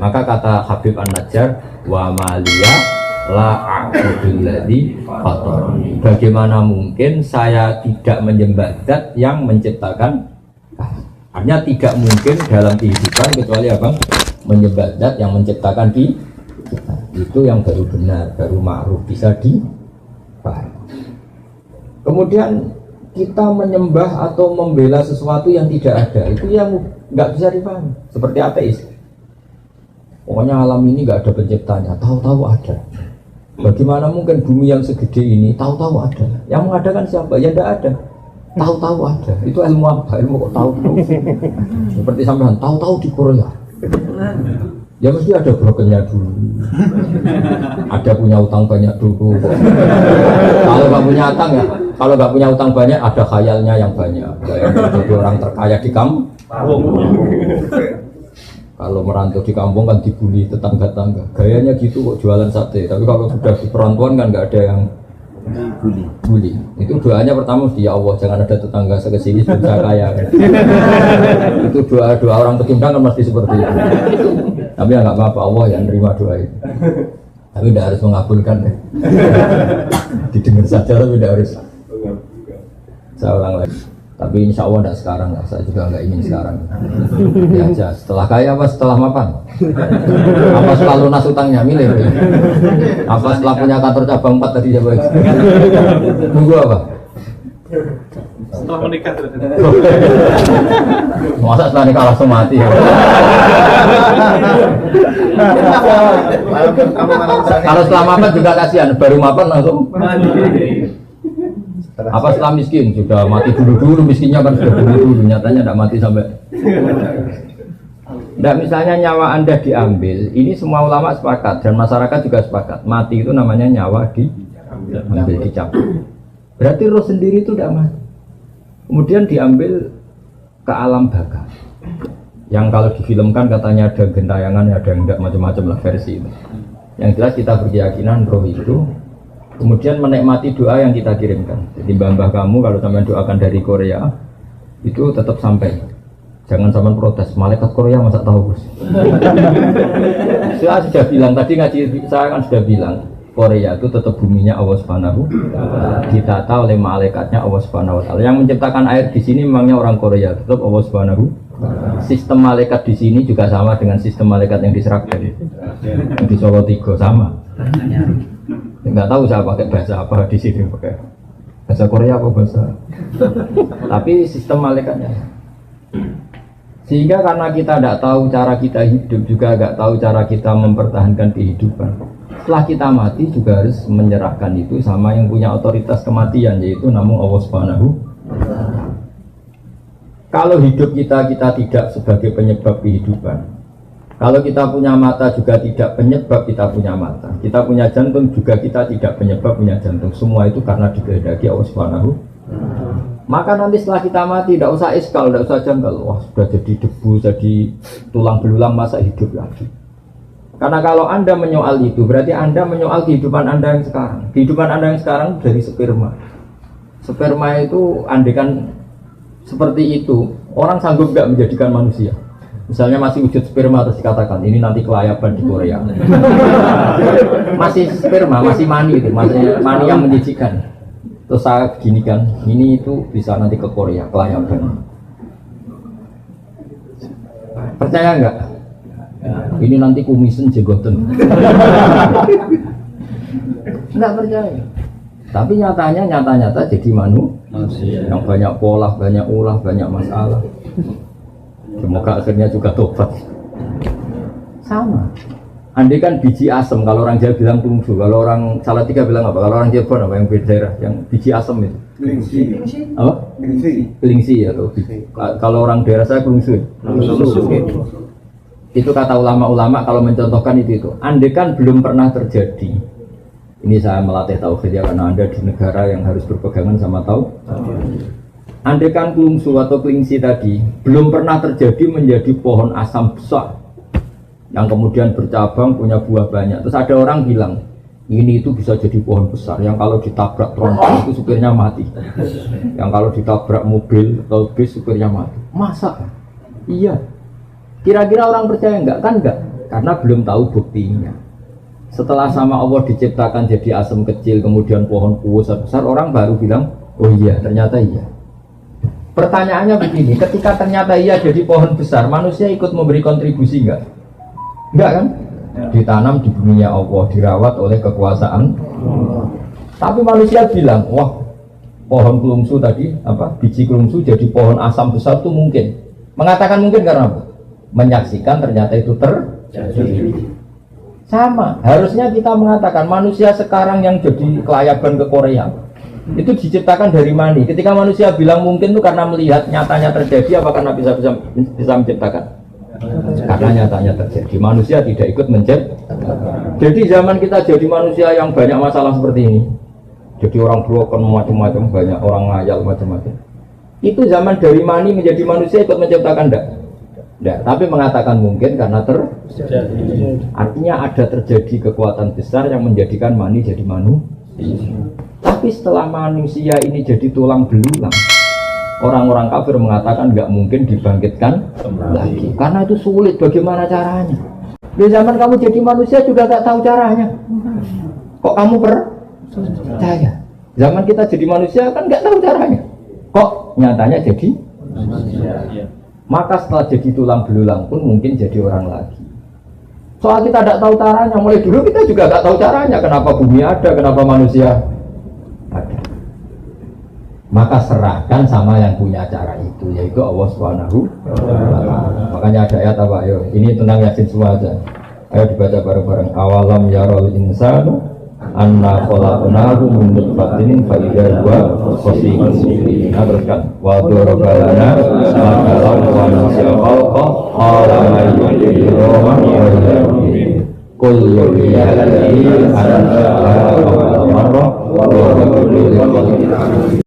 Maka kata Habib An-Najjar, wa maliya la a'budul ladzi fatarani. Bagaimana mungkin saya tidak menyembah zat yang menciptakan? Artinya tidak mungkin dalam kehidupan kecuali apa? Menyembah zat yang menciptakan kita. Itu yang baru benar, baru ma'ruf, bisa dipahami. Kemudian kita menyembah atau membela sesuatu yang tidak ada, itu yang nggak bisa dipahami. Seperti ateis. Pokoknya alam ini nggak ada penciptanya, tahu-tahu ada. Bagaimana mungkin bumi yang segede ini tahu-tahu ada? Yang mengadakan siapa? Ya tidak ada. Tahu-tahu ada. Itu ilmu apa? Ilmu kok tahu-tahu. Seperti sampean tahu-tahu di Korea. Ya mesti ada brokernya dulu. Ada punya utang banyak dulu. Kalau nggak punya utang ya, kalau nggak punya utang banyak ada khayalnya yang banyak. Kayak jadi orang terkaya di kampung. Kalau merantau di kampung kan dibully tetangga-tangga. Gayanya gitu kok jualan sate. Tapi kalau sudah di perantauan kan nggak ada yang bully. Itu doanya pertama ya Allah jangan ada tetangga sekesini bisa kaya. Itu doa orang pecundang kan mesti seperti itu. Tapi ya nggak apa-apa, Allah yang nerima doa itu. Tapi tidak harus mengabulkan ya. Didengar saja tapi tidak harus. Saya ulang lagi. Tapi insya Allah tidak sekarang lah. Saya juga nggak ingin sekarang. Ya aja. Setelah kaya apa setelah mapan? Apa setelah lunas utangnya milih? Apa setelah punya kantor cabang 4 tadi ya baik? Tunggu apa? Setelah menikah. Masa setelah nikah langsung mati ya? Kalau setelah mapan juga kasihan, baru mapan langsung apa setelah miskin sudah mati dulu miskinnya kan sudah dulu nyatanya tidak mati sampai. Nah misalnya nyawa Anda diambil, ini semua ulama sepakat dan masyarakat juga sepakat. Mati itu namanya nyawa diambil, dicabut. Berarti roh sendiri itu tidak mati. Kemudian diambil ke alam baka. Yang kalau difilmkan katanya ada gentayangan, ada yang tidak macam-macam lah versi itu. Yang jelas kita berkeyakinan roh itu kemudian menikmati doa yang kita kirimkan. Jadi mbah kamu kalau sampai doakan dari Korea itu tetap sampai. Jangan sampai protes. Malaikat Korea masa tahu bos. Saya sudah bilang tadi ngaji saya kan sudah bilang Korea itu tetap buminya Allah Subhanahu. Ditata oleh malaikatnya Allah Subhanahu Wa Taala. Yang menciptakan air di sini memangnya orang Korea, tetap Allah Subhanahu. Sistem malaikat di sini juga sama dengan sistem malaikat yang di Sragen, di Solo Tigo sama. Nggak tahu saya pakai bahasa apa di sini, pakai bahasa Korea apa bahasa. Tapi sistem malaikatnya. Sehingga karena kita tidak tahu cara kita hidup, juga nggak tahu cara kita mempertahankan kehidupan. Setelah kita mati juga harus menyerahkan itu sama yang punya otoritas kematian, yaitu namun Allah Subhanahu. Kalau hidup kita tidak sebagai penyebab kehidupan. Kalau kita punya mata juga tidak penyebab kita punya mata. Kita punya jantung juga kita tidak penyebab punya jantung. Semua itu karena dikehendaki Allah Subhanahu. Maka nanti setelah kita mati tidak usah iskal, tidak usah janggal. Wah sudah jadi debu, jadi tulang belulang masa hidup lagi. Karena kalau Anda menyoal itu berarti Anda menyoal kehidupan Anda yang sekarang. Kehidupan Anda yang sekarang dari sperma. Sperma itu andekan seperti itu, orang sanggup nggak menjadikan manusia. Misalnya masih wujud sperma terus dikatakan ini nanti kelayapan di Korea. Masih sperma, masih mani itu, masih mani yang menjijikan. Terus saya ginikan, ini itu bisa nanti ke Korea kelayapan. Percaya nggak? Ini nanti kumisen jegoten. Nggak percaya. Tapi nyata jadi manusia yang banyak pola, banyak ulah, banyak masalah. Semoga akhirnya juga tobat. Sama. Andai kan biji asem, kalau orang Jawa bilang tungsu, kalau orang Salatiga bilang apa? Kalau orang Cirebon apa yang beda daerah? Yang biji asem itu? Kelingsi. Apa? Kelingsi ya atau kalau orang daerah saya kelungsu. Itu kata ulama-ulama kalau mencontohkan itu. Andai kan belum pernah terjadi. Ini saya melatih tauhid ya karena Anda di negara yang harus berpegangan sama tauhid. Andai kan kelungsu atau kelingsi tadi belum pernah terjadi menjadi pohon asam besar yang kemudian bercabang punya buah banyak. Terus ada orang bilang ini itu bisa jadi pohon besar yang kalau ditabrak tronton itu supirnya mati, yang kalau ditabrak mobil atau bis supirnya mati. Masa? Iya. Kira-kira orang percaya enggak? Kan enggak. karena belum tahu buktinya. Setelah sama Allah diciptakan jadi asam kecil, kemudian pohon besar, orang baru bilang, oh iya, ternyata iya. Pertanyaannya begini, ketika ternyata iya jadi pohon besar, manusia ikut memberi kontribusi enggak? Enggak kan? Ditanam di buminya Allah, dirawat oleh kekuasaan. Tapi manusia bilang, wah, pohon kelungsu tadi, biji kelungsu jadi pohon asam besar itu mungkin. Mengatakan mungkin karena apa? Menyaksikan ternyata itu terjadi. Sama, harusnya kita mengatakan manusia sekarang yang jadi kelayaban ke Korea itu diciptakan dari mani. Ketika manusia bilang mungkin itu karena melihat nyatanya terjadi, apa karena bisa menciptakan? Karena nyatanya terjadi. Manusia tidak ikut menciptakan. Jadi zaman kita jadi manusia yang banyak masalah seperti ini, jadi orang broken macam-macam, banyak orang ngayal macam-macam. Itu zaman dari mani menjadi manusia ikut menciptakan enggak? Enggak, tapi mengatakan mungkin karena terjadi. Artinya ada terjadi kekuatan besar yang menjadikan mani jadi manusia. Tapi setelah manusia ini jadi tulang belulang, orang-orang kafir mengatakan nggak mungkin dibangkitkan lagi karena itu sulit. Bagaimana caranya? Di zaman kamu jadi manusia juga nggak tahu caranya. Kok kamu percaya? Zaman kita jadi manusia kan nggak tahu caranya. Kok nyatanya jadi manusia? Maka setelah jadi tulang belulang pun mungkin jadi orang lagi. Soal kita tidak tahu caranya, mulai dulu kita juga nggak tahu caranya. Kenapa bumi ada, kenapa manusia ada. Maka serahkan sama yang punya cara itu, yaitu Allah Subhanahu wa ta'ala. Makanya ada ayat apa? Ayo, ini tentang Yasin semua aja. Ayo dibaca bareng-bareng. Awalam yarol insanu anna khalaqnahu min nutfatin fa idza huwa khasimun mubin. Teruskan. Wa darabalana makalam wa nasyaqa qala ma yuhyi wa yumiitu. Qul yuhyi alladhi anzala awwala marrah wa huwa bi kulli khalqin alim.